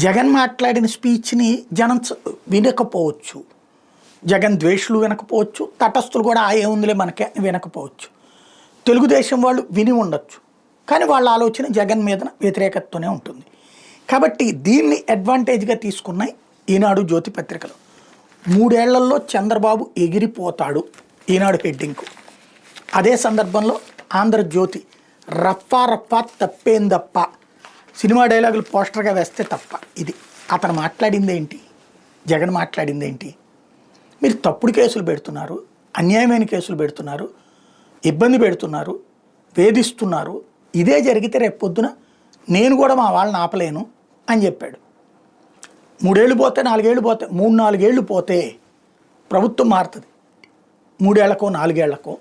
జగన్ మాట్లాడిన స్పీచ్ని జనం వినకపోవచ్చు, జగన్ ద్వేషులు వినకపోవచ్చు, తటస్థులు కూడా ఏముందిలే మనకే వినకపోవచ్చు, తెలుగుదేశం వాళ్ళు విని ఉండొచ్చు, కానీ వాళ్ళ ఆలోచన జగన్ మీద వ్యతిరేకతతోనే ఉంటుంది. కాబట్టి దీన్ని అడ్వాంటేజ్గా తీసుకున్నాయి ఈనాడు జ్యోతి పత్రికలు. 3 ఏళ్లలో చంద్రబాబు ఎగిరిపోతాడు ఈనాడు హెడ్డింగ్కు. అదే సందర్భంలో ఆంధ్రజ్యోతి రఫా రఫా తప్పేందప్ప, సినిమా డైలాగులు పోస్టర్గా వేస్తే తప్ప. ఇది అతను మాట్లాడింది ఏంటి, జగన్ మాట్లాడింది ఏంటి? మీరు తప్పుడు కేసులు పెడుతున్నారు, అన్యాయమైన కేసులు పెడుతున్నారు, ఇబ్బంది పెడుతున్నారు, వేధిస్తున్నారు. ఇదే జరిగితే రేపు పొద్దున నేను కూడా మా వాళ్ళని ఆపలేను అని చెప్పాడు. 3 ఏళ్ళు పోతే 4 ఏళ్ళు పోతే 3-4 ఏళ్ళు పోతే ప్రభుత్వం మారుతుంది, 3 ఏళ్లకో 4 ఏళ్లకో.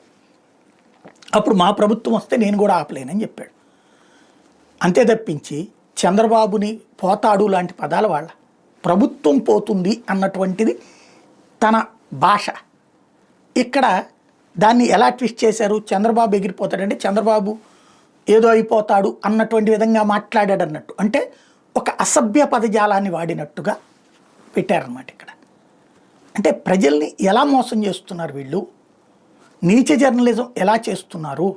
అప్పుడు మా ప్రభుత్వం వస్తే నేను కూడా ఆపలేనని చెప్పాడు. అంతే తప్పించి చంద్రబాబుని పోతాడు లాంటి పదాల వాళ్ళ ప్రభుత్వం పోతుంది అన్నటువంటిది తన భాష. ఇక్కడ దాన్ని ఎలా ట్విస్ట్ చేశారు, చంద్రబాబు ఎగిరిపోతాడంటే చంద్రబాబు ఏదో అయిపోతాడు అన్నటువంటి విధంగా మాట్లాడాడు అన్నట్టు, అంటే ఒక అసభ్య పదజాలాన్ని వాడినట్టుగా పెట్టారన్నమాట ఇక్కడ. అంటే ప్రజల్ని ఎలా మోసం చేస్తున్నారు వీళ్ళు, నీచ జర్నలిజం ఎలా చేస్తున్నారు.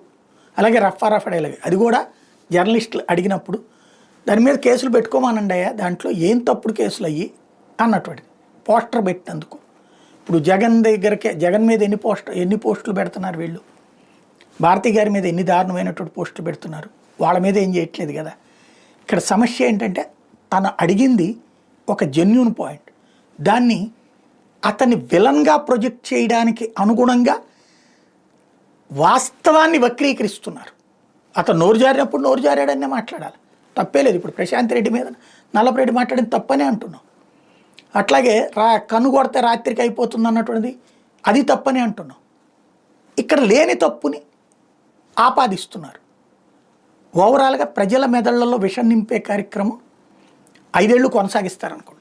అలాగే రఫా రఫడేలాగే అది కూడా జర్నలిస్టులు అడిగినప్పుడు దాని మీద కేసులు పెట్టుకోమానండి అయ్యా, దాంట్లో ఏం తప్పుడు కేసులు అయ్యి అన్నటువంటిది పోస్టర్ పెట్టినందుకు. ఇప్పుడు జగన్ దగ్గరకే జగన్ మీద ఎన్ని పోస్టులు పెడుతున్నారు వీళ్ళు, భారతి గారి మీద ఎన్ని దారుణమైనటువంటి పోస్టులు పెడుతున్నారు, వాళ్ళ మీద ఏం చేయట్లేదు కదా. ఇక్కడ సమస్య ఏంటంటే తను అడిగింది ఒక జెన్యూన్ పాయింట్, దాన్ని అతన్ని విలన్గా ప్రొజెక్ట్ చేయడానికి అనుగుణంగా వాస్తవాన్ని వక్రీకరిస్తున్నారు. అతను నోరు జారినప్పుడు నోరు జారాడనే మాట్లాడాలి, తప్పే లేదు. ఇప్పుడు ప్రశాంత్ రెడ్డి మీద నల్లపరెడ్డి మాట్లాడింది తప్పనే అంటున్నాం. అట్లాగే కన్ను కొడితే రాత్రికి అయిపోతుంది అన్నటువంటిది అది తప్పని అంటున్నాం. ఇక్కడ లేని తప్పుని ఆపాదిస్తున్నారు. ఓవరాల్గా ప్రజల మెదళ్లలో విషం నింపే కార్యక్రమం 5 ఏళ్ళు కొనసాగిస్తారనుకుంటున్నాను.